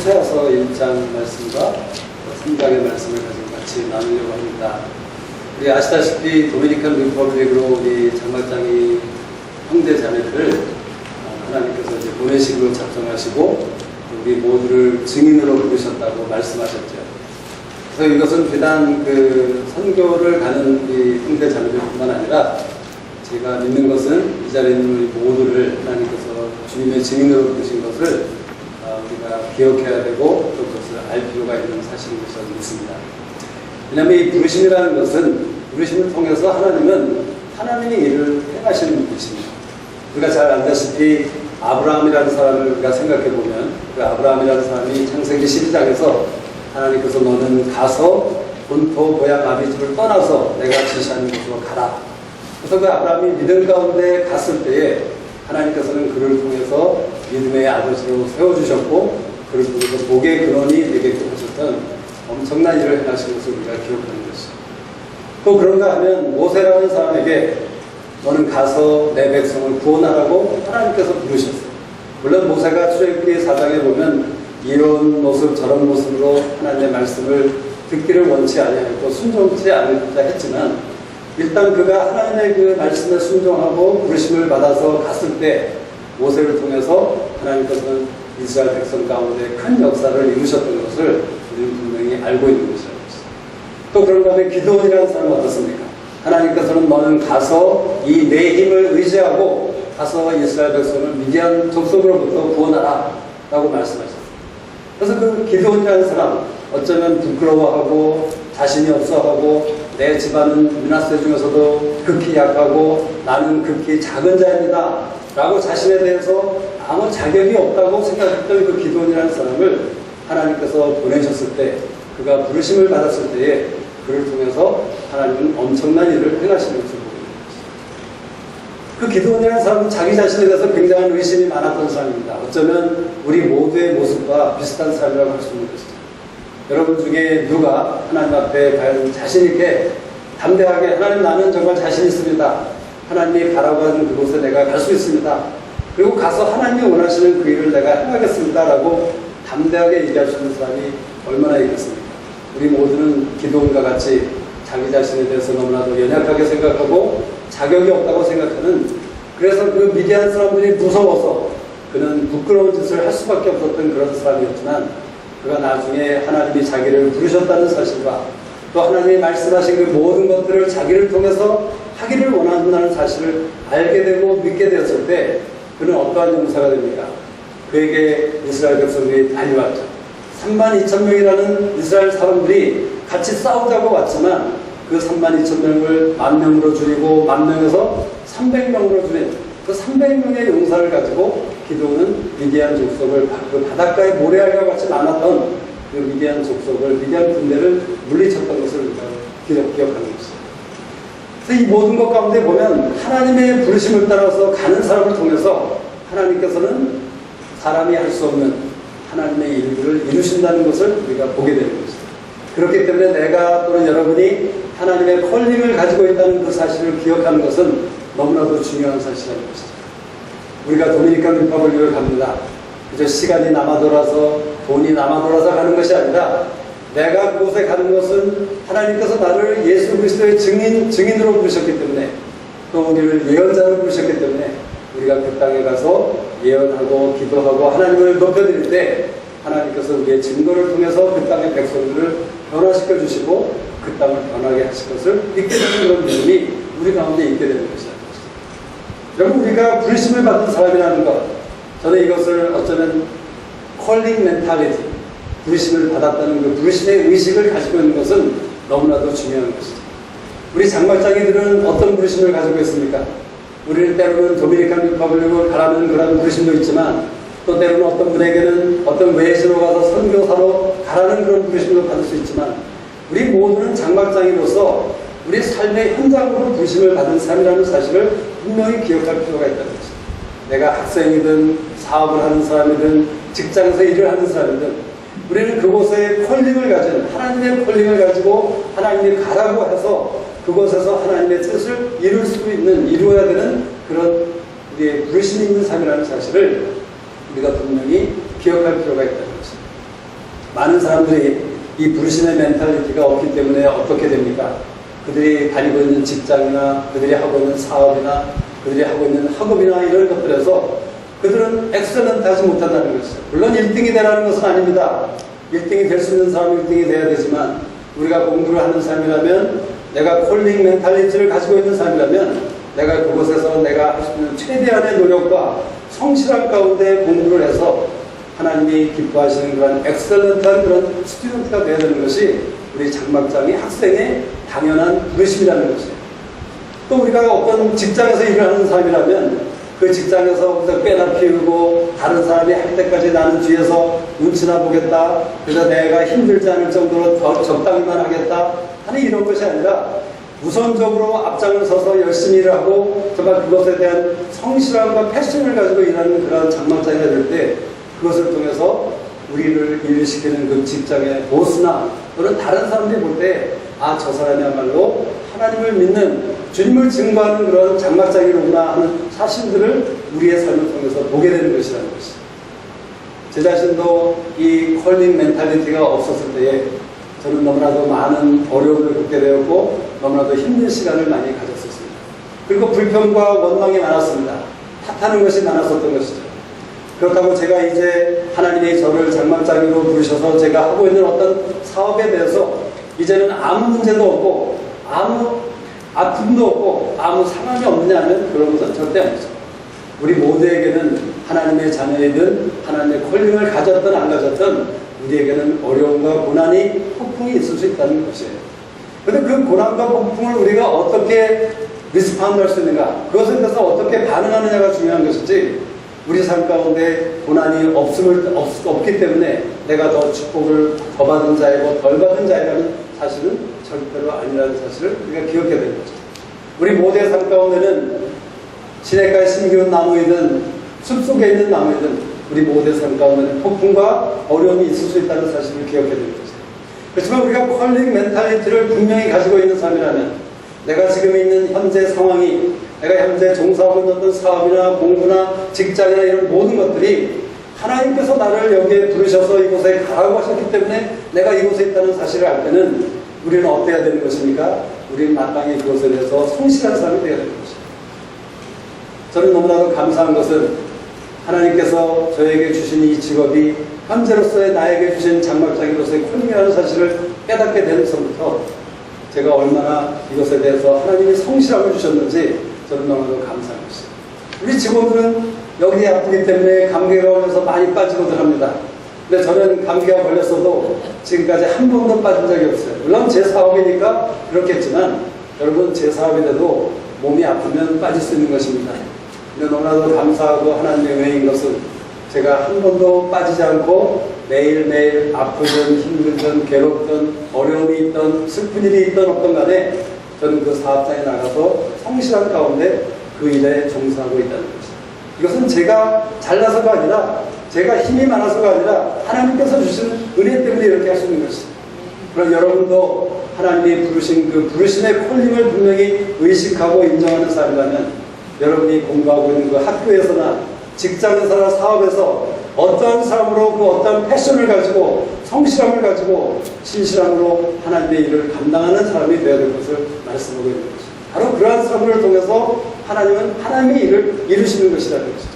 호세아서 1장 말씀과 3장의 말씀을 가지고 같이 나누려고 합니다. 우리 아시다시피 도미니칸 리퍼블릭으로 우리 장막장이 형제 자매들 하나님께서 이제 보내식으로 작정하시고 우리 모두를 증인으로 부르셨다고 말씀하셨죠. 그래서 이것은 비단 그 선교를 가는 우리 형제 자매들뿐만 아니라 제가 믿는 것은 이 자리에 있는 우리 모두를 하나님께서 주님의 증인으로 부르신 것을 우리가 기억해야 되고 또 그것을 알 필요가 있는 사실인 것을 믿습니다. 왜냐하면 이 부르심이라는 것은 부르심을 통해서 하나님은 하나님의 일을 행하시는 분이십니다. 우리가 잘 알다시피 아브라함이라는 사람을 우리가 생각해보면 그 아브라함이라는 사람이 창세기 12장에서 하나님께서 너는 가서 본토 고향 아비집을 떠나서 내가 지시하는 곳으로 가라. 그래서 그 아브라함이 믿음 가운데 갔을 때에 하나님께서는 그를 통해서 믿음의 아버지로 세워주셨고 그를 통해서 복의 근원이 되게끔 하셨던 엄청난 일을 행하신 것을 우리가 기억하는 것이죠. 또 그런가 하면 모세라는 사람에게 너는 가서 내 백성을 구원하라고 하나님께서 부르셨어요. 물론 모세가 출애굽기 4장에 보면 이런 모습 저런 모습으로 하나님의 말씀을 듣기를 원치 아니하고 순종치 않으려 했지만 일단 그가 하나님의 그 말씀에 순종하고 부르심을 받아서 갔을 때 모세를 통해서 하나님께서는 이스라엘 백성 가운데 큰 역사를 이루셨던 것을 우리는 분명히 알고 있는 것이라고 했습니다. 또 그런가 하면 기드온이라는 사람은 어떻습니까? 하나님께서는 너는 가서 이 내 힘을 의지하고 가서 이스라엘 백성을 미디안 족속으로부터 구원하라 라고 말씀하셨어요. 그래서 그 기드온이라는 사람 어쩌면 부끄러워하고 자신이 없어하고 내 집안은 므낫세 중에서도 극히 약하고 나는 극히 작은 자입니다 라고 자신에 대해서 아무 자격이 없다고 생각했던 그 기드온이라는 사람을 하나님께서 보내셨을 때 그가 부르심을 받았을 때에 그를 통해서 하나님은 엄청난 일을 행하시는 것을 보게 됩니다. 그 기드온이라는 사람은 자기 자신에 대해서 굉장한 의심이 많았던 사람입니다. 어쩌면 우리 모두의 모습과 비슷한 사람이라고 할 수 있는 것이죠. 여러분 중에 누가 하나님 앞에 과연 자신 있게 담대하게 하나님 나는 정말 자신 있습니다. 하나님이 가라고 하는 그곳에 내가 갈 수 있습니다. 그리고 가서 하나님이 원하시는 그 일을 내가 행하겠습니다 라고 담대하게 얘기할 수 있는 사람이 얼마나 있겠습니까? 우리 모두는 기도원과 같이 자기 자신에 대해서 너무나도 연약하게 생각하고 자격이 없다고 생각하는 그래서 그 미디안 사람들이 무서워서 그는 부끄러운 짓을 할 수밖에 없었던 그런 사람이었지만 그가 나중에 하나님이 자기를 부르셨다는 사실과 또 하나님이 말씀하신 그 모든 것들을 자기를 통해서 하기를 원한다는 사실을 알게 되고 믿게 되었을 때 그는 어떠한 용사가 됩니까? 그에게 이스라엘 백성들이 달려왔죠. 32,000명이라는 이스라엘 사람들이 같이 싸우자고 왔지만 그 32,000명을 10,000명으로 줄이고 10,000명에서 300명으로 줄인 그 300명의 용사를 가지고 기도는 미디안 족속을 그 바닷가에 모래알과 같이 많았던 그 미디안 족속을 미디안 군대를 물리쳤던 것을 우리가 기억하는 것이죠. 그래서 이 모든 것 가운데 보면 하나님의 부르심을 따라서 가는 사람을 통해서 하나님께서는 사람이 할 수 없는 하나님의 일들을 이루신다는 것을 우리가 보게 되는 것이죠. 그렇기 때문에 내가 또는 여러분이 하나님의 콜링을 가지고 있다는 그 사실을 기억하는 것은 너무나도 중요한 사실이라는 것이죠. 우리가 도미니칸 리퍼블릭을 갑니다. 그저 시간이 남아 돌아서 돈이 남아 돌아서 가는 것이 아니라 내가 그곳에 가는 것은 하나님께서 나를 예수 그리스도의 증인으로 부르셨기 때문에 또 우리를 예언자로 부르셨기 때문에 우리가 그 땅에 가서 예언하고 기도하고 하나님을 높여드릴 때 하나님께서 우리의 증거를 통해서 그 땅의 백성들을 변화시켜 주시고 그 땅을 변하게 하실 것을 믿게 되는 그런 믿음이 우리 가운데 있게 되는 것이다. 여러분 우리가 부르심을 받은 사람이라는 것 저는 이것을 어쩌면 콜링 멘탈리티 부르심을 받았다는 그 부르심의 의식을 가지고 있는 것은 너무나도 중요한 것이죠. 우리 장막장이들은 어떤 부르심을 가지고 있습니까? 우리는 때로는 도미니칸 리퍼블릭을 가라는 그런 부르심도 있지만 또 때로는 어떤 분에게는 어떤 외지로 가서 선교사로 가라는 그런 부르심도 받을 수 있지만 우리 모두는 장막장이로서 우리 삶의 현장으로 부르심을 받은 삶이라는 사실을 분명히 기억할 필요가 있다는 것입니다. 내가 학생이든 사업을 하는 사람이든 직장에서 일을 하는 사람이든 우리는 그곳에 콜링을 가진 하나님의 콜링을 가지고 하나님이 가라고 해서 그곳에서 하나님의 뜻을 이루어야 되는 그런 우리의 부르심 있는 삶이라는 사실을 우리가 분명히 기억할 필요가 있다는 것입니다. 많은 사람들이 이 불신의 멘탈리티가 없기 때문에 어떻게 됩니까? 그들이 다니고 있는 직장이나 그들이 하고 있는 사업이나 그들이 하고 있는 학업이나 이런 것들에서 그들은 엑셀런트하지 못한다는 것이죠. 물론 1등이 되라는 것은 아닙니다. 1등이 될 수 있는 사람이 1등이 돼야 되지만 우리가 공부를 하는 사람이라면 내가 콜링 멘탈리티를 가지고 있는 사람이라면 내가 그곳에서 내가 할 수 있는 최대한의 노력과 성실한 가운데 공부를 해서 하나님이 기뻐하시는 그런 엑셀런트한 그런 스튜던트가 되어야 되는 것이 우리 장막장의 학생의 당연한 부르심이라는 것이에요. 또 우리가 어떤 직장에서 일을 하는 사람이라면 그 직장에서 빼나 피우고 다른 사람이 할 때까지 나는 뒤에서 눈치나 보겠다. 그래서 내가 힘들지 않을 정도로 더 적당히만 하겠다 하는 이런 것이 아니라 우선적으로 앞장을 서서 열심히 일을 하고 정말 그것에 대한 성실함과 패션을 가지고 일하는 그런 장막장이 될 때 그것을 통해서 우리를 일시키는 그 직장의 보스나 또는 다른 사람들이 볼 때 아, 저 사람이야말로 하나님을 믿는 주님을 증거하는 그런 장막장이로구나 하는 사실들을 우리의 삶을 통해서 보게 되는 것이라는 것이죠. 제 자신도 이 컬링 멘탈리티가 없었을 때에 저는 너무나도 많은 어려움을 겪게 되었고 너무나도 힘든 시간을 많이 가졌었습니다. 그리고 불평과 원망이 많았습니다. 탓하는 것이 많았었던 것이죠. 그렇다고 제가 이제 하나님이 저를 장막장으로 부르셔서 제가 하고 있는 어떤 사업에 대해서 이제는 아무 문제도 없고 아무 아픔도 없고 아무 상함이 없느냐면 그런 것은 절대 아니죠. 우리 모두에게는 하나님의 자녀이든 하나님의 콜링을 가졌든 안 가졌든 우리에게는 어려움과 고난이 폭풍이 있을 수 있다는 것이에요. 그런데 그 고난과 폭풍을 우리가 어떻게 리스폰드할 수 있는가, 그것에 대해서 어떻게 반응하느냐가 중요한 것이지 우리 삶 가운데 고난이 없기 때문에 내가 더 축복을 더 받은 자이고 덜 받은 자이라는 사실은 절대로 아니라는 사실을 우리가 기억해야 되는 거죠. 우리 모두의 삶 가운데는 시냇가에 심기운 나무이든 숲속에 있는 나무이든 우리 모두의 삶 가운데는 폭풍과 어려움이 있을 수 있다는 사실을 기억해야 되는 거죠. 그렇지만 우리가 컬링 멘탈리티를 분명히 가지고 있는 사람이라면 내가 지금 있는 현재 상황이 내가 현재 종사하고 있는 어떤 사업이나 공부나 직장이나 이런 모든 것들이 하나님께서 나를 여기에 부르셔서 이곳에 가라고 하셨기 때문에 내가 이곳에 있다는 사실을 알 때는 우리는 어때야 되는 것입니까? 우리는 마땅히 그것에 대해서 성실한 사람이 되어야 되는 것입니다. 저는 너무나도 감사한 것은 하나님께서 저에게 주신 이 직업이 현재로서의 나에게 주신 장막장이로서의 콜링이라는 사실을 깨닫게 되면서부터 제가 얼마나 이것에 대해서 하나님이 성실함을 주셨는지 저는 너무나도 감사한 것입니다. 우리 직원들은 여기에 아프기 때문에 감기가 걸려서 많이 빠지고들 합니다. 근데 저는 감기가 걸렸어도 지금까지 한 번도 빠진 적이 없어요. 물론 제 사업이니까 그렇겠지만 여러분 제 사업인데도 몸이 아프면 빠질 수 있는 것입니다. 근데 너무나도 감사하고 하나님의 은혜인 것은 제가 한 번도 빠지지 않고 매일매일 아프든 힘들든 괴롭든 어려움이 있든 슬픈 일이 있든 어떤 간에 저는 그 사업장에 나가서 성실한 가운데 그 일에 종사하고 있다는 것입니다. 이것은 제가 잘나서가 아니라 제가 힘이 많아서가 아니라 하나님께서 주신 은혜 때문에 이렇게 할 수 있는 것입니다. 그럼 여러분도 하나님이 부르신 그 부르심의 콜링을 분명히 의식하고 인정하는 사람이라면 여러분이 공부하고 있는 그 학교에서나 직장에서나 사업에서 어떠한 삶으로 그 어떠한 패션을 가지고 성실함을 가지고 신실함으로 하나님의 일을 감당하는 사람이 되어야 될 것을 말씀하고 있는 것입니다. 바로 그러한 삶을 통해서 하나님은 하나님의 일을 이루시는 것이라는 것이죠.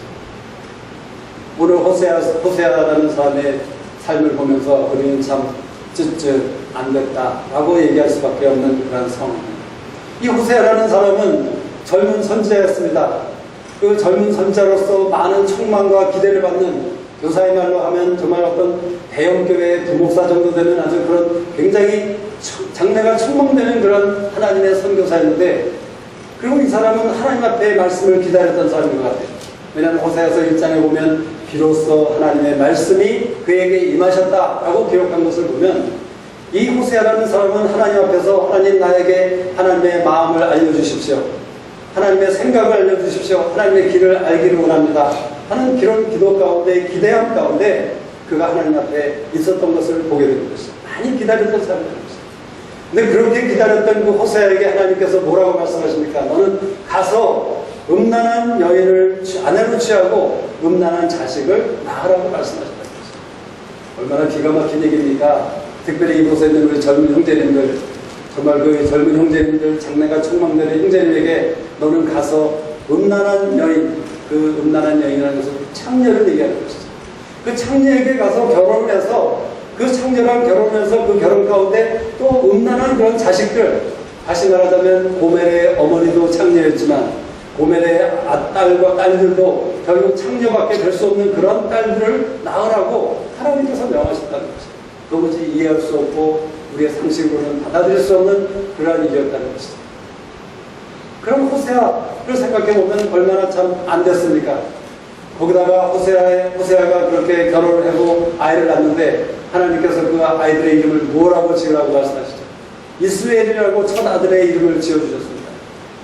오늘 호세아라는 사람의 삶을 보면서 우리는 참 안 됐다라고 얘기할 수밖에 없는 그런 상황입니다. 이 호세아라는 사람은 젊은 선지자였습니다. 그 젊은 선지자로서 많은 촉망과 기대를 받는, 교사의 말로 하면 정말 어떤 대형교회의 부목사 정도 되는 아주 그런 굉장히 장래가 촉망되는 그런 하나님의 선교사였는데, 그리고 이 사람은 하나님 앞에 말씀을 기다렸던 사람인 것 같아요. 왜냐하면 호세아서 1장에 보면 비로소 하나님의 말씀이 그에게 임하셨다라고 기록한 것을 보면 이 호세아라는 사람은 하나님 앞에서 하나님 나에게 하나님의 마음을 알려주십시오. 하나님의 생각을 알려주십시오. 하나님의 길을 알기를 원합니다 하는 그런 기도 가운데, 기대함 가운데 그가 하나님 앞에 있었던 것을 보게 되는 것입니다. 많이 기다렸던 사람이라는 것입니다. 근데 그렇게 기다렸던 그 호세아에게 하나님께서 뭐라고 말씀하십니까? 너는 가서 음란한 여인을 아내로 취하고 음란한 자식을 낳으라고 말씀하셨다는 것입니다. 얼마나 기가 막힌 얘기입니까? 특별히 이곳에 있는 우리 젊은 형제님들, 정말 그 젊은 형제님들, 장래가 촉망되는 형제님에게 너는 가서 음란한 여인, 그 음란한 여인이라는 것은 창녀를 얘기하는 것이죠. 그 창녀에게 가서 결혼을 해서 그 창녀랑 결혼해서 그 결혼 가운데 또 음란한 그런 자식들, 다시 말하자면 고멜의 어머니도 창녀였지만 고멜의 딸과 딸들도 결국 창녀밖에 될 수 없는 그런 딸들을 낳으라고 하나님께서 명하셨다는 것이죠. 도무지 이해할 수 없고 우리의 상식으로는 받아들일 수 없는 그러한 일이었다는 것이죠. 그럼 호세아를 생각해보면 얼마나 참 안 됐습니까? 거기다가 호세아가 그렇게 결혼을 하고 아이를 낳는데 하나님께서 그 아이들의 이름을 뭐라고 지으라고 말씀하시죠? 이스라엘이라고 첫 아들의 이름을 지어주셨습니다.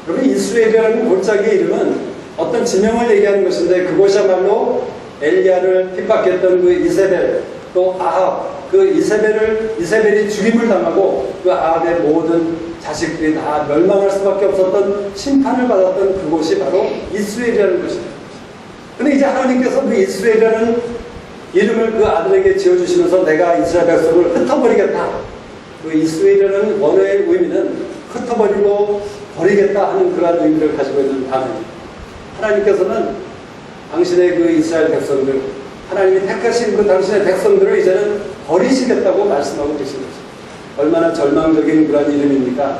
여러분, 이스라엘이라는 골짜기의 이름은 어떤 지명을 얘기하는 것인데 그것이야말로 엘리야를 핍박했던 그 이세벨, 또 아합, 그 이세벨이 죽임을 당하고 그 아합의 모든 자식들이 다 멸망할 수밖에 없었던 심판을 받았던 그곳이 바로 이스라엘이라는 것입니다. 근데 이제 하나님께서 그 이스라엘이라는 이름을 그 아들에게 지어주시면서 내가 이스라엘 백성을 흩어버리겠다. 그 이스라엘이라는 원어의 의미는 흩어버리고 버리겠다 하는 그러한 의미를 가지고 있는 단어입니다. 하나님께서는 당신의 그 이스라엘 백성들, 하나님이 택하신 그 당신의 백성들을 이제는 버리시겠다고 말씀하고 계신 거죠. 얼마나 절망적인 그런 이름입니까?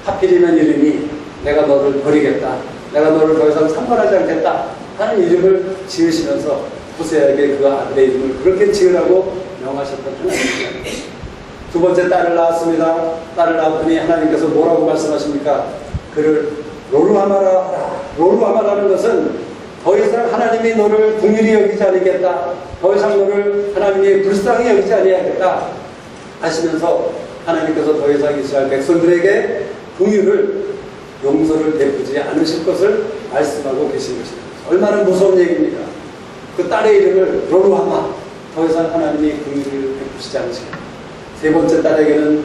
하필이면 이름이 내가 너를 버리겠다, 내가 너를 더 이상 상관하지 않겠다 하는 이름을 지으시면서 호세아에게 그 아들의 이름을 그렇게 지으라고 명하셨던 하나님입니다. 두 번째 딸을 낳았습니다. 딸을 낳았더니 하나님께서 뭐라고 말씀하십니까? 그를 로루하마라 하라. 로루하마라는 것은 더 이상 하나님이 너를 긍휼히 여기지 않겠다, 더 이상 너를 하나님이 불쌍히 여기지 아니하겠다 하시면서 하나님께서 더 이상 이스라엘 백성들에게 긍휼을, 용서를 베푸지 않으실 것을 말씀하고 계신 것입니다. 얼마나 무서운 얘기입니까? 그 딸의 이름을 로루하마, 더 이상 하나님이 긍휼을 베푸시지 않으시겠다. 세 번째 딸에게는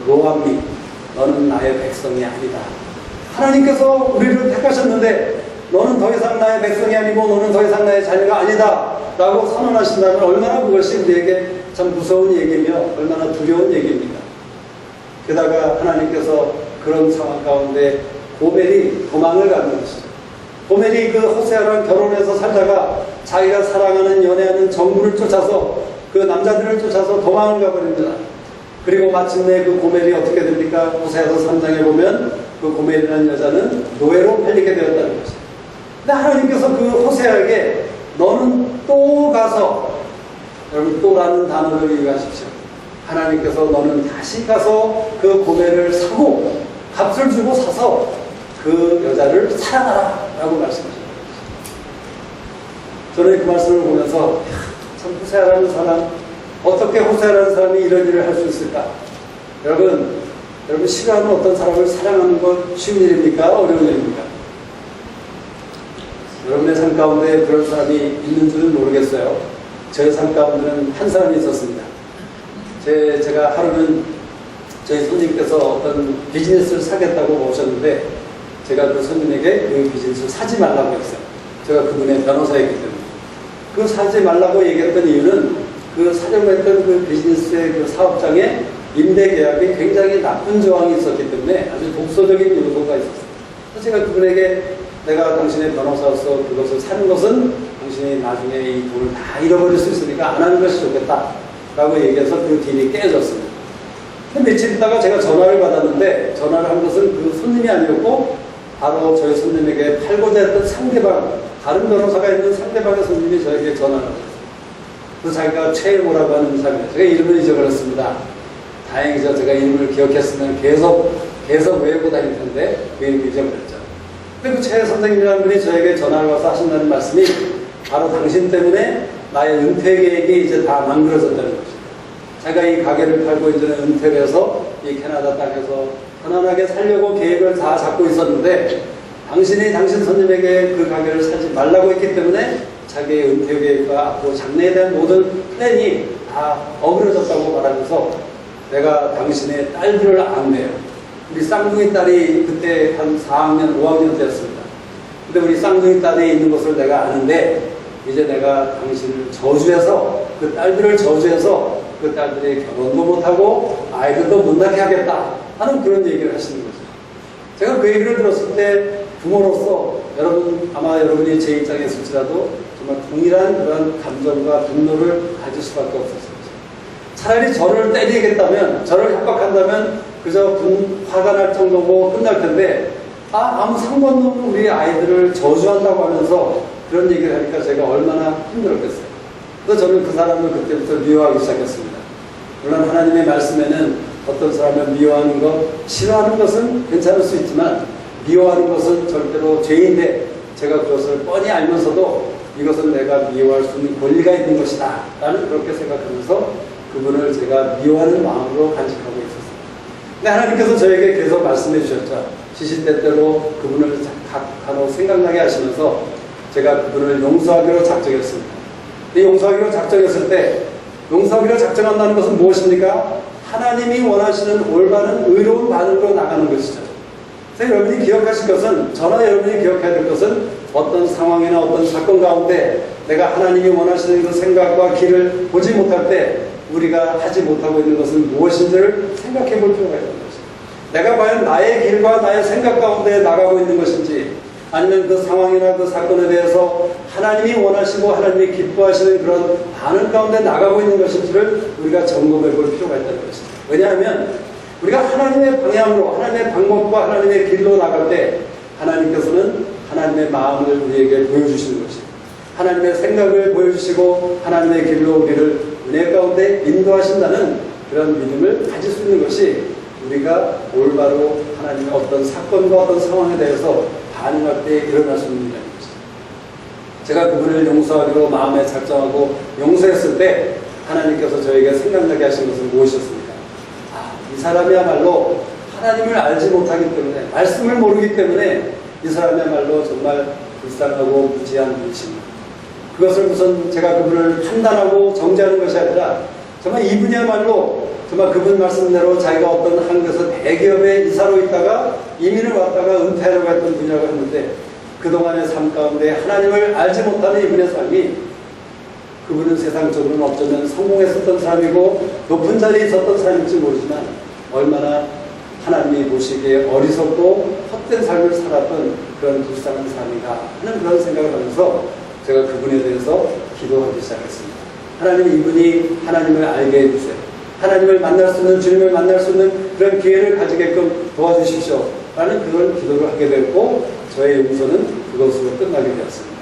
로암미, 너는 나의 백성이 아니다. 하나님께서 우리를 택하셨는데 너는 더 이상 나의 백성이 아니고 너는 더 이상 나의 자녀가 아니다 라고 선언하신다면 얼마나 그것이 우리에게 참 무서운 얘기며 얼마나 두려운 얘기입니까? 게다가 하나님께서 그런 상황 가운데 고멜이 도망을 가는 것이죠. 고멜이 그 호세아랑 결혼해서 살다가 자기가 사랑하는 연애하는 정부를 쫓아서 그 남자들을 쫓아서 도망을 가버립니다. 그리고 마침내 그 고멜이 어떻게 됩니까? 호세아서 3장에 보면 그 고멜이라는 여자는 노예로 팔리게 되었다는 것이죠. 근데 하나님께서 그 호세아에게 너는 또 가서, 여러분 또라는 단어를 이해하십시오. 하나님께서 너는 다시 가서 그 고멜을 사고 값을 주고 사서 그 여자를 사랑하라 라고 말씀하셨습니다. 저는 그 말씀을 보면서 참 호세아라는 사람, 어떻게 호세아라는 사람이 이런 일을 할 수 있을까? 여러분 싫어하는 어떤 사람을 사랑하는 건 쉬운 일입니까? 어려운 일입니까? 여러분의 삶 가운데 그런 사람이 있는 줄은 모르겠어요. 저의 삶 가운데는 한 사람이 있었습니다. 제가 하루는 저희 손님께서 어떤 비즈니스를 사겠다고 오셨는데 제가 그 손님에게 그 비즈니스를 사지 말라고 했어요. 제가 그분의 변호사였기 때문에. 그 사지 말라고 얘기했던 이유는 그 사려고 했던 그 비즈니스의 그 사업장에 임대 계약에 굉장히 나쁜 조항이 있었기 때문에 아주 독소적인 요소가 있었어요. 그래서 제가 그분에게 내가 당신의 변호사로서 그것을 사는 것은 당신이 나중에 이 돈을 다 잃어버릴 수 있으니까 안 하는 것이 좋겠다 라고 얘기해서 그 딜이 깨졌습니다. 근데 며칠 있다가 제가 전화를 받았는데 전화를 한 것은 그 손님이 아니었고 바로 저희 손님에게 팔고자 했던 상대방, 다른 변호사가 있는 상대방의 손님이 저에게 전화를 했어요. 그래서 자기가 최모라고 하는 사람이에요. 제가 이름을 잊어버렸습니다. 다행이죠. 제가 이름을 기억했으면 계속 외우고 다닐 텐데 그 이름을 잊어버렸죠. 근데 그 최 선생님이라는 분이 저에게 전화를 와서 하신다는 말씀이 바로 당신 때문에 나의 은퇴 계획이 이제 다 망그러졌다는 것입니다. 제가 이 가게를 팔고 이제는 은퇴를 해서 이 캐나다 땅에서 편안하게 살려고 계획을 다 잡고 있었는데 당신이 당신 손님에게 그 가게를 사지 말라고 했기 때문에 자기의 은퇴 계획과 앞으로 장래에 대한 모든 플랜이 다 어그러졌다고 말하면서 내가 당신의 딸들을 안대요. 우리 쌍둥이 딸이 그때 한 4학년, 5학년 때였습니다. 근데 우리 쌍둥이 딸이 있는 것을 내가 아는데 이제 내가 당신을 저주해서 그 딸들을 저주해서 그 딸들이 결혼도 못하고 아이들도 못 낳게 하겠다 하는 그런 얘기를 하시는 거죠. 제가 그 얘기를 들었을 때 부모로서 여러분 아마 여러분이 제 입장에 있을지라도 정말 동일한 그런 감정과 분노를 가질 수밖에 없었어요. 차라리 저를 때리겠다면 저를 협박한다면 그저 화가 날 정도고 끝날 텐데 아무 상관없는 우리 아이들을 저주한다고 하면서 그런 얘기를 하니까 제가 얼마나 힘들었겠어요. 그래서 저는 그 사람을 그때부터 미워하기 시작했습니다. 물론 하나님의 말씀에는 어떤 사람을 미워하는 것, 싫어하는 것은 괜찮을 수 있지만 미워하는 것은 절대로 죄인데 제가 그것을 뻔히 알면서도 이것은 내가 미워할 수 있는 권리가 있는 것이다 라는 그렇게 생각하면서 그분을 제가 미워하는 마음으로 간직하고 있었어요. 근데 하나님께서 저에게 계속 말씀해 주셨죠. 시시때때로 그분을 간혹 생각나게 하시면서 제가 그분을 용서하기로 작정했습니다. 이 용서하기로 작정했을 때 용서하기로 작정한다는 것은 무엇입니까? 하나님이 원하시는 올바른 의로운 반응으로 나가는 것이죠. 그래서 여러분이 기억하실 것은, 저나 여러분이 기억해야 될 것은 어떤 상황이나 어떤 사건 가운데 내가 하나님이 원하시는 그 생각과 길을 보지 못할 때 우리가 하지 못하고 있는 것은 무엇인지를 생각해 볼 필요가 있는 것이죠. 내가 과연 나의 길과 나의 생각 가운데 나가고 있는 것인지 아니면 그 상황이나 그 사건에 대해서 하나님이 원하시고 하나님이 기뻐하시는 그런 반응 가운데 나가고 있는 것인지를 우리가 점검해 볼 필요가 있다는 것입니다. 왜냐하면 우리가 하나님의 방향으로 하나님의 방법과 하나님의 길로 나갈 때 하나님께서는 하나님의 마음을 우리에게 보여주시는 것입니다. 하나님의 생각을 보여주시고 하나님의 길로 우리를 은혜 가운데 인도하신다는 그런 믿음을 가질 수 있는 것이 우리가 올바로 하나님의 어떤 사건과 어떤 상황에 대해서 반응할 때 일어날 수 있는 일이라는 것입니다. 제가 그분을 용서하기로 마음에 작정하고 용서했을 때 하나님께서 저에게 생각나게 하신 것은 무엇이었습니까? 이 사람이야말로 하나님을 알지 못하기 때문에 말씀을 모르기 때문에 이 사람이야말로 정말 불쌍하고 무지한 분이십니다. 그것을 우선 제가 그분을 판단하고 정죄하는 것이 아니라 정말 이분이야말로 정말 그분 말씀대로 자기가 어떤 한국에서 대기업에 이사로 있다가 이민을 왔다가 은퇴하려고 했던 분이라고 했는데 그동안의 삶 가운데 하나님을 알지 못하는 이분의 삶이 그분은 세상적으로는 어쩌면 성공했었던 사람이고 높은 자리에 있었던 사람일지 모르지만 얼마나 하나님이 보시기에 어리석고 헛된 삶을 살았던 그런 불쌍한 사람인가 하는 그런 생각을 하면서 제가 그분에 대해서 기도하기 시작했습니다. 하나님 이분이 하나님을 알게 해주세요. 하나님을 만날 수 있는 주님을 만날 수 있는 그런 기회를 가지게끔 도와주십시오 라는 그런 기도를 하게 됐고 저의 용서는 그것으로 끝나게 되었습니다.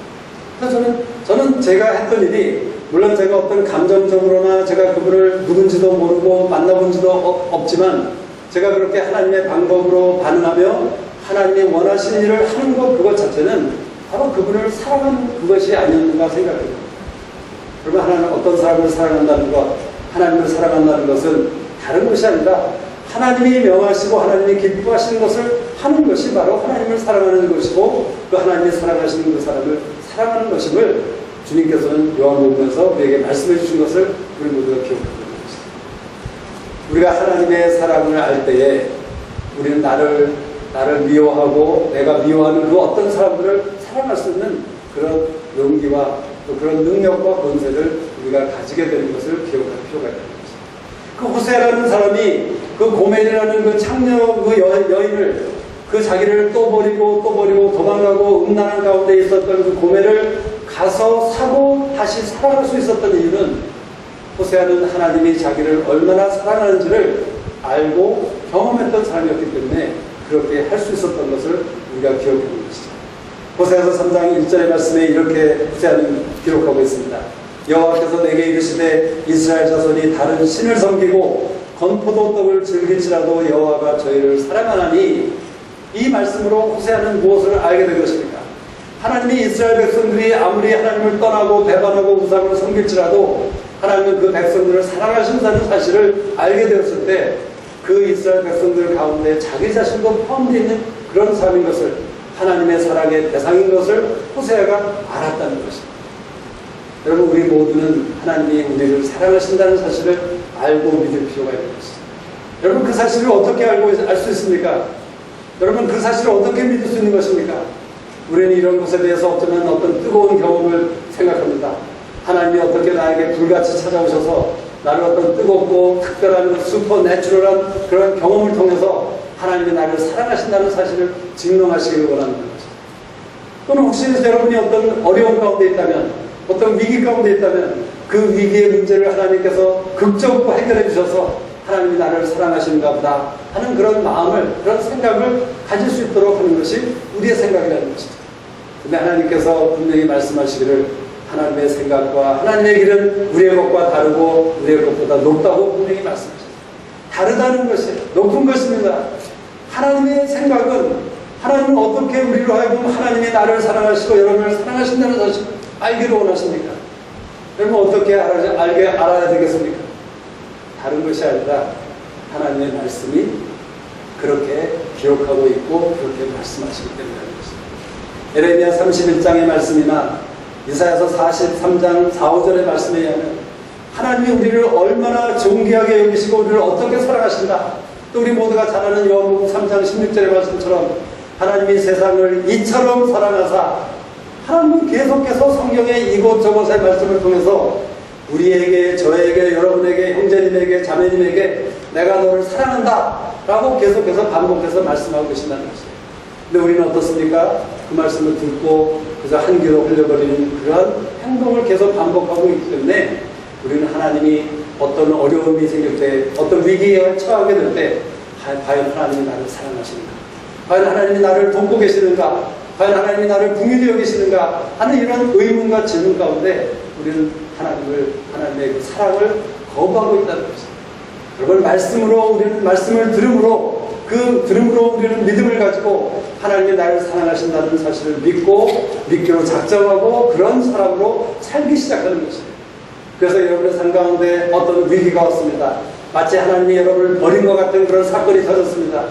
그래서 저는 제가 했던 일이 물론 제가 어떤 감정적으로나 제가 그분을 누군지도 모르고 만나본 지도 없지만 제가 그렇게 하나님의 방법으로 반응하며 하나님이 원하시는 일을 하는 그것 자체는 바로 그분을 사랑하는 그것이 아니었는가 생각합니다. 그러면 하나님 어떤 사람을 사랑한다는 것, 하나님을 사랑한다는 것은 다른 것이 아니라 하나님이 명하시고 하나님이 기뻐하시는 것을 하는 것이 바로 하나님을 사랑하는 것이고 그 하나님이 사랑하시는 그 사람을 사랑하는 것임을 주님께서는 요한복음에서 우리에게 말씀해 주신 것을 우리 모두가 기억하고 있는 것입니다. 우리가 하나님의 사랑을 알 때에 우리는 나를 미워하고 내가 미워하는 그 어떤 사람들을 사랑할 수 있는 그런 용기와 또 그런 능력과 권세를 우리가 가지게 되는 것을 기억할 필요가 있는 것입니다. 그 호세아라는 사람이 그 고멜이라는 그 창녀 그 여인을 그 자기를 또 버리고 도망가고 음란한 가운데 있었던 그 고멜을 가서 사고 다시 사랑할 수 있었던 이유는 호세아는 하나님이 자기를 얼마나 사랑하는지를 알고 경험했던 사람이었기 때문에 그렇게 할 수 있었던 것을 우리가 기억해보는 것이죠. 호세아서 3장 1절의 말씀에 이렇게 호세아는 기록하고 있습니다. 여호와께서 내게 이르시되 이스라엘 자손이 다른 신을 섬기고 건포도 떡을 즐길지라도 여호와가 저희를 사랑하나니 이 말씀으로 호세아는 무엇을 알게 된 것입니까? 하나님이 이스라엘 백성들이 아무리 하나님을 떠나고 배반하고 우상을 섬길지라도 하나님은 그 백성들을 사랑하신다는 사실을 알게 되었을 때 그 이스라엘 백성들 가운데 자기 자신도 포함되어 있는 그런 삶인 것을 하나님의 사랑의 대상인 것을 호세아가 알았다는 것입니다. 여러분 우리 모두는 하나님이 우리를 사랑하신다는 사실을 알고 믿을 필요가 있는 것입니다. 여러분 그 사실을 어떻게 알고 알 수 있습니까? 여러분 그 사실을 어떻게 믿을 수 있는 것입니까? 우리는 이런 것에 대해서 어쩌면 어떤 뜨거운 경험을 생각합니다. 하나님이 어떻게 나에게 불같이 찾아오셔서 나를 어떤 뜨겁고 특별한 슈퍼내추럴한 그런 경험을 통해서 하나님이 나를 사랑하신다는 사실을 증명하시기를 원하는 거죠. 또는 혹시 여러분이 어떤 어려움 가운데 있다면, 어떤 위기 가운데 있다면 그 위기의 문제를 하나님께서 극적으로 해결해 주셔서 하나님이 나를 사랑하시는가 보다 하는 그런 마음을, 그런 생각을 가질 수 있도록 하는 것이 우리의 생각이라는 것이죠. 근데 하나님께서 분명히 말씀하시기를 하나님의 생각과 하나님의 길은 우리의 것과 다르고 우리의 것보다 높다고 분명히 말씀하셨어요. 다르다는 것이 높은 것입니다. 하나님의 생각은, 하나님은 어떻게 우리로 하여금 하나님이 나를 사랑하시고 여러분을 사랑하신다는 사실을 알기를 원하십니까? 여러분 어떻게 알아야 되겠습니까? 다른 것이 아니라 하나님의 말씀이 그렇게 기록하고 있고 그렇게 말씀하시기 때문에 에레미야 31장의 말씀이나 이사야서 43장 4, 5절의 말씀에 의하면 하나님이 우리를 얼마나 존귀하게 여기시고 우리를 어떻게 사랑하신다. 또 우리 모두가 잘 아는 요한복음 3장 16절의 말씀처럼 하나님이 세상을 이처럼 사랑하사, 하나님은 계속해서 성경의 이곳저곳의 말씀을 통해서 우리에게, 저에게, 여러분에게, 형제님에게, 자매님에게 내가 너를 사랑한다 라고 계속해서 반복해서 말씀하고 계신다는 것이에요. 근데 우리는 어떻습니까? 그 말씀을 듣고 그저 한 귀로 흘려버리는 그런 행동을 계속 반복하고 있기 때문에 우리는 하나님이 어떤 어려움이 생길 때, 어떤 위기에 처하게 될 때 과연 하나님이 나를 사랑하시는가? 과연 하나님이 나를 돕고 계시는가? 과연 하나님이 나를 궁휼히 여기시는가? 하는 이런 의문과 질문 가운데 우리는 하나님의 그 사랑을 거부하고 있다는 것입니다. 여러분, 우리는 말씀을 들음으로, 그 들음으로 우리는 믿음을 가지고 하나님이 나를 사랑하신다는 사실을 믿기로 작정하고 그런 사람으로 살기 시작하는 것입니다. 그래서 여러분의 삶 가운데 어떤 위기가 왔습니다. 마치 하나님이 여러분을 버린 것 같은 그런 사건이 터졌습니다.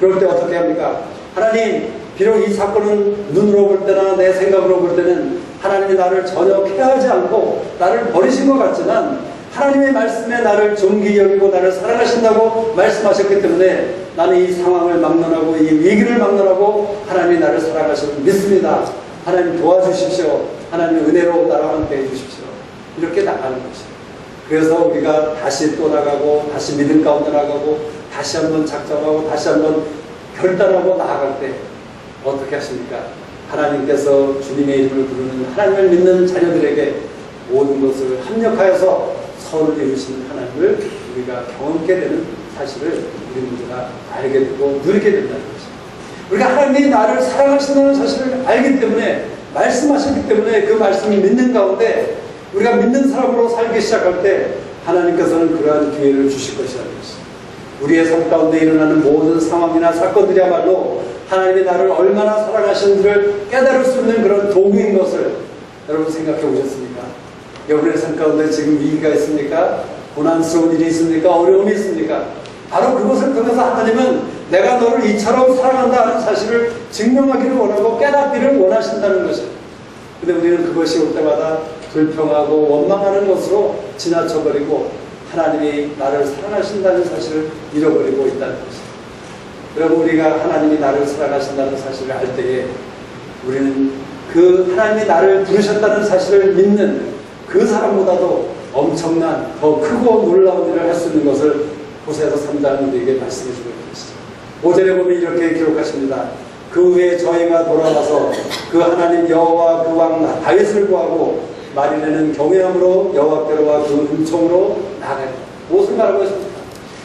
그럴 때 어떻게 합니까? 하나님, 비록 이 사건은 눈으로 볼 때나 내 생각으로 볼 때는 하나님이 나를 전혀 케어하지 않고 나를 버리신 것 같지만 하나님의 말씀에 나를 존귀히 여기고 나를 사랑하신다고 말씀하셨기 때문에 나는 이 상황을 막론하고 이 위기를 막론하고 하나님이 나를 사랑하시고 믿습니다. 하나님 도와주십시오. 하나님의 은혜로 나와 함께 해주십시오. 이렇게 나가는 것이에요. 그래서 우리가 다시 또 나가고 다시 믿음 가운데 나가고 다시 한번 작정하고 다시 한번 결단하고 나아갈 때 어떻게 하십니까? 하나님께서 주님의 이름을 부르는 하나님을 믿는 자녀들에게 모든 것을 합력하여서 선을 이루시는 하나님을 우리가 경험하게 되는 사실을 우리 모두가 알게 되고 누리게 된다는 것입니다. 우리가 하나님이 나를 사랑하신다는 사실을 알기 때문에, 말씀하셨기 때문에 그 말씀을 믿는 가운데 우리가 믿는 사람으로 살기 시작할 때 하나님께서는 그러한 기회를 주실 것이라는 것입니다. 우리의 삶 가운데 일어나는 모든 상황이나 사건들이야말로 하나님이 나를 얼마나 사랑하시는지를 깨달을 수 있는 그런 도구인 것을 여러분 생각해 보셨습니까? 여러분의 삶 가운데 지금 위기가 있습니까? 고난스러운 일이 있습니까? 어려움이 있습니까? 바로 그것을 통해서 하나님은 내가 너를 이처럼 사랑한다 하는 사실을 증명하기를 원하고 깨닫기를 원하신다는 것입니다. 근데 우리는 그것이 올 때마다 불평하고 원망하는 것으로 지나쳐버리고 하나님이 나를 사랑하신다는 사실을 잃어버리고 있다는 것입니다. 여러분, 우리가 하나님이 나를 사랑하신다는 사실을 알 때에 우리는 그 하나님이 나를 부르셨다는 사실을 믿는 그 사람보다도 엄청난 더 크고 놀라운 일을 할 수 있는 것을 호세아서 3장 우리에게 말씀해 주고 있는 것이죠. 5절에 보면 이렇게 기록하십니다. 그 후에 저희가 돌아와서 그 하나님 여호와 그 왕 다윗을 구하고 마리네는 경외함으로 여호와께로와 그 은총으로 나아가요. 무엇을 말하고 있습니까?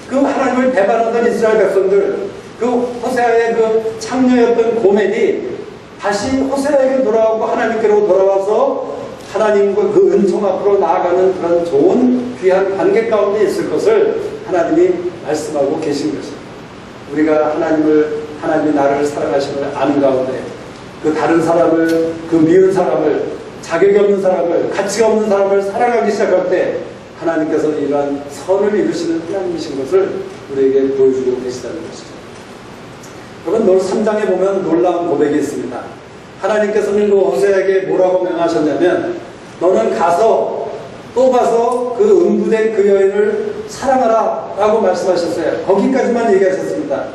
그 하나님을 배반하던 이스라엘 백성들, 그 호세아의 그 창녀였던 고멜이 다시 호세아에게 돌아오고 하나님께로 돌아와서 하나님과 그 은총 앞으로 나아가는 그런 좋은 귀한 관계 가운데 있을 것을 하나님이 말씀하고 계신 것입니다. 우리가 하나님이 나를 사랑하심을 아는 가운데 그 다른 사람을, 그 미운 사람을, 자격이 없는 사람을, 가치가 없는 사람을 사랑하기 시작할 때 하나님께서는 이러한 선을 이루시는 하나님이신 것을 우리에게 보여주고 계시다는 것이죠. 여러분, 3장에 보면 놀라운 고백이 있습니다. 하나님께서는 그 호세아에게 뭐라고 명하셨냐면, 너는 가서 또 가서 그 음부된 그 여인을 사랑하라 라고 말씀하셨어요. 거기까지만 얘기하셨습니다.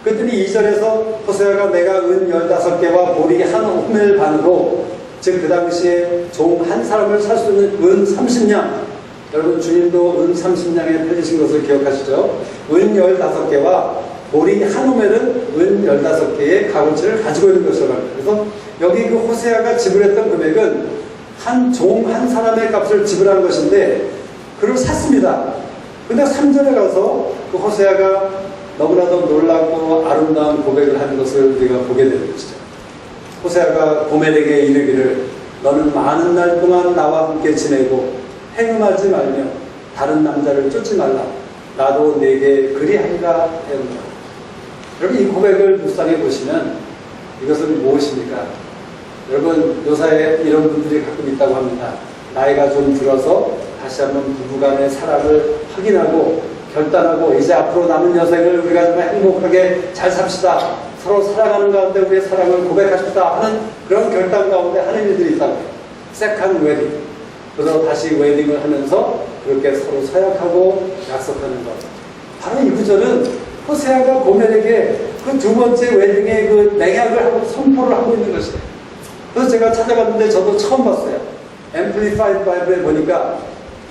그랬더니 2절에서 호세아가 내가 은 15개와 보리 한 호멜 반으로, 즉 그 당시에 종 한 사람을 살 수 있는 은 30냥, 여러분 주님도 은 30냥에 팔리신 것을 기억하시죠? 은 15개와 보리 한 호멜은 은 15개의 값어치를 가지고 있는 것이라고 합니다. 그래서 여기 그 호세아가 지불했던 금액은 한 종 한 사람의 값을 지불한 것인데 그를 샀습니다. 근데 3절에 가서 그 호세아가 너무나도 놀랍고 아름다운 고백을 하는 것을 우리가 보게 되는 것이죠. 호세아가 고멜에게 이르기를 너는 많은 날 동안 나와 함께 지내고 행음하지 말며 다른 남자를 쫓지 말라. 나도 네게 그리하리라 하였노라. 여러분 이 고백을 묵상해 보시면 이것은 무엇입니까? 여러분 요사에 이런 분들이 가끔 있다고 합니다. 나이가 좀 들어서 다시 한번 부부간의 사랑을 확인하고 결단하고 이제 앞으로 남은 여생을 우리가 정말 행복하게 잘 삽시다. 서로 사랑하는 가운데 우리의 사랑을 고백하십시다 하는 그런 결단 가운데 하는 일들이 있다고 해요. 세컨 웨딩. 그래서 다시 웨딩을 하면서 그렇게 서로 서약하고 약속하는 것. 바로 이 구절은 호세아가 고멜에게 그 두 번째 웨딩의 그 맹약을 하고 선포를 하고 있는 것이에요. 그래서 제가 찾아봤는데 저도 처음 봤어요. Amplified Bible에 보니까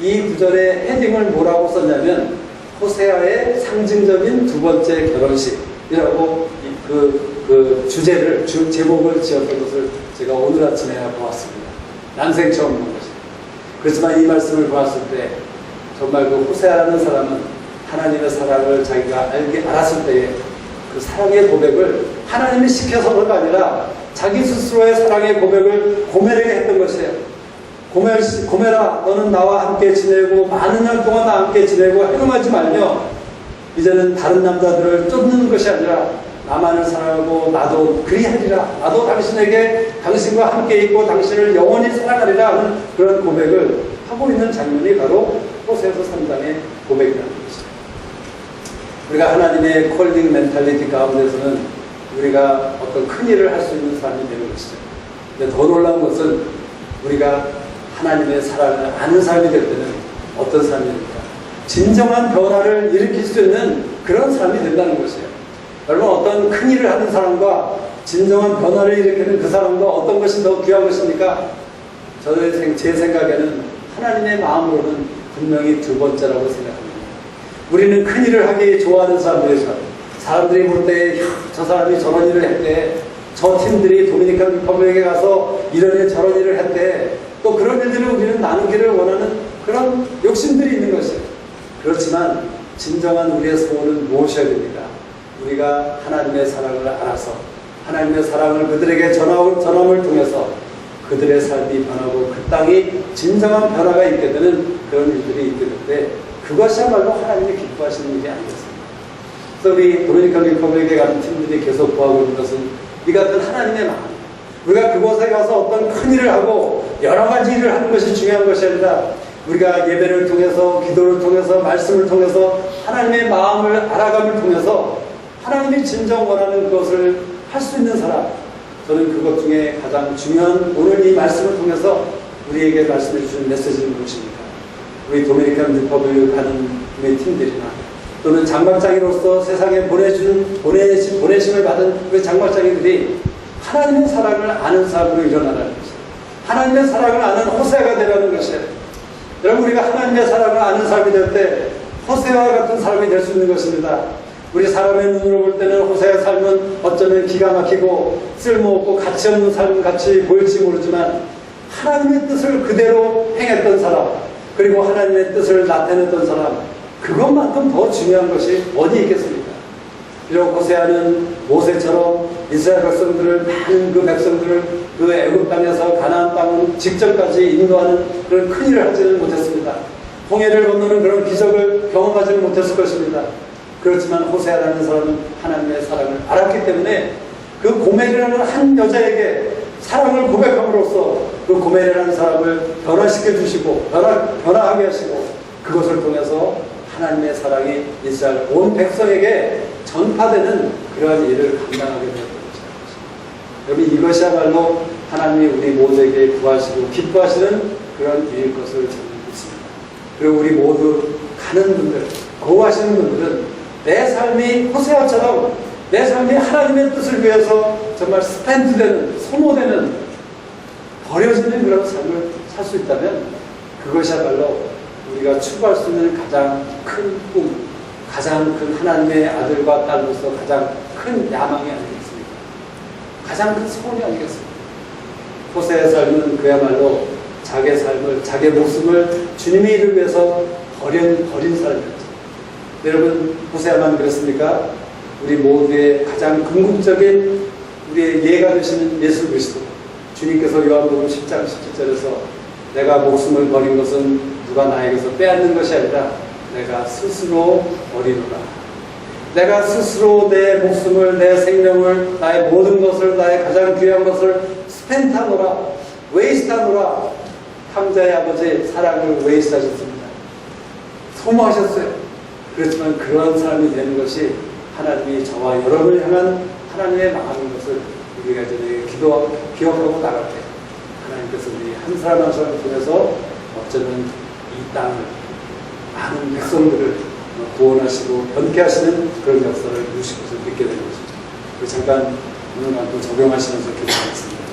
이 구절의 헤딩을 뭐라고 썼냐면 호세아의 상징적인 두 번째 결혼식이라고 그 주제를, 제목을 지었던 것을 제가 오늘 아침에 보았습니다. 난생 처음 본 것이에요. 그렇지만 이 말씀을 보았을 때 정말 그 호세아라는 사람은 하나님의 사랑을 자기가 알았을 때에 그 사랑의 고백을 하나님이 시켜서가 아니라 자기 스스로의 사랑의 고백을 고멜에게 했던 것이에요. 고멜아 너는 나와 함께 지내고 많은 날 동안 나와 함께 지내고 행음하지 말며 이제는 다른 남자들을 쫓는 것이 아니라 나만을 사랑하고 나도 그리하리라. 나도 당신에게 당신과 함께 있고 당신을 영원히 사랑하리라 하는 그런 고백을 하고 있는 장면이 바로 호세아서 3장의 고백이라는 것이죠. 우리가 하나님의 콜링 멘탈리티 가운데서는 우리가 어떤 큰 일을 할 수 있는 사람이 되는 것이죠. 근데 더 놀라운 것은 우리가 하나님의 사랑을 아는 사람이 될 때는 어떤 사람이 됩니까? 진정한 변화를 일으킬 수 있는 그런 사람이 된다는 것이에요. 여러분 어떤 큰 일을 하는 사람과 진정한 변화를 일으키는 그 사람과 어떤 것이 더 귀한 것입니까? 제 생각에는 하나님의 마음으로는 분명히 두 번째라고 생각합니다. 우리는 큰 일을 하기 좋아하는 사람들이죠. 사람들이 볼 때 저 사람이 저런 일을 했대, 저 팀들이 도미니칸 리퍼블릭에 가서 이런 일 저런 일을 했대, 또 그런 일들을 우리는 나누기를 원하는 그런 욕심들이 있는 것이에요. 그렇지만 진정한 우리의 소원은 무엇이어야 됩니까? 우리가 하나님의 사랑을 알아서 하나님의 사랑을 그들에게 전함을 통해서 그들의 삶이 변하고 그 땅이 진정한 변화가 있게 되는 그런 일들이 있게 되는데 그것이야말로 하나님이 기뻐하시는 일이 아니겠습니까? 그래서 우리 도미니칸 리퍼블릭에 가는 팀들이 계속 구하고 있는 것은 이 같은 하나님의 마음, 우리가 그곳에 가서 어떤 큰 일을 하고 여러 가지 일을 하는 것이 중요한 것이 아니라 우리가 예배를 통해서 기도를 통해서 말씀을 통해서 하나님의 마음을 알아감을 통해서 하나님이 진정 원하는 것을 할 수 있는 사람, 저는 그것 중에 가장 중요한 오늘 이 말씀을 통해서 우리에게 말씀해 주신 메시지는 무엇입니까? 우리 도미니칸 리퍼블릭 가는 우리 팀들이나 또는 장막장이로서 세상에 보내심을 받은 우리 장막장이들이 하나님의 사랑을 아는 사람으로 일어나라는 것이에요. 하나님의 사랑을 아는 호세아가 되라는 것이에요. 여러분 우리가 하나님의 사랑을 아는 사람이 될 때 호세아와 같은 사람이 될 수 있는 것입니다. 우리 사람의 눈으로 볼 때는 호세아의 삶은 어쩌면 기가 막히고 쓸모없고 가치 없는 삶 같이 보일지 모르지만 하나님의 뜻을 그대로 행했던 사람, 그리고 하나님의 뜻을 나타냈던 사람, 그것만큼 더 중요한 것이 어디 있겠습니까? 비록 호세아는 모세처럼 이스라엘 백성들을, 많은 그 백성들을 그 애굽 땅에서 가나안 땅 직전까지 인도하는 그런 큰 일을 하지는 못했습니다. 홍해를 건너는 그런 기적을 경험하지는 못했을 것입니다. 그렇지만 호세아라는 사람은 하나님의 사랑을 알았기 때문에 그 고멜이라는 한 여자에게 사랑을 고백함으로써 그 고멜이라는 사람을 변화시켜 주시고 변화하게 하시고 그것을 통해서 하나님의 사랑이 이스라엘 온 백성에게 전파되는 그러한 일을 감당하게 되었던 것입니다. 여러분 이것이야말로 하나님이 우리 모두에게 구하시고 기뻐하시는 그런 일일 것을 저는 믿습니다. 그리고 우리 모두 가는 분들, 거하시는 분들은 내 삶이 호세아처럼 내 삶이 하나님의 뜻을 위해서 정말 스펜드되는, 소모되는, 버려지는 그런 삶을 살 수 있다면 그것이야말로 우리가 추구할 수 있는 가장 큰 꿈, 가장 큰 하나님의 아들과 딸로서 가장 큰 야망이 아니겠습니까? 가장 큰 소원이 아니겠습니까? 호세의 삶은 그야말로 자기의 삶을, 자기의 목숨을 주님의 일을 위해서 버린 삶이었죠. 여러분, 호세야만 그렇습니까? 우리 모두의 가장 궁극적인 우리의 예가 되시는 예수 그리스도, 주님께서 요한복음 10장 17절에서 내가 목숨을 버린 것은 누가 나에게서 빼앗는 것이 아니라 내가 스스로 버리노라. 내가 스스로 내 목숨을, 내 생명을, 나의 모든 것을, 나의 가장 귀한 것을 스펜타노라, 웨이스타노라. 탕자의 아버지 사랑을 웨이스하셨습니다. 소모하셨어요. 그렇지만 그러한 사람이 되는 것이 하나님이 저와 여러분을 향한 하나님의 마음인 것을 우리가 이제 기억하고 나갈 때 하나님께서 우리 한 사람 한 사람을 통해서 어쩌면 이 땅을, 많은 백성들을 구원하시고 변케하시는 그런 역사를 이루실 것을 믿게 되는 것이죠. 잠깐 오늘 또 적용하시면서 기도하겠습니다.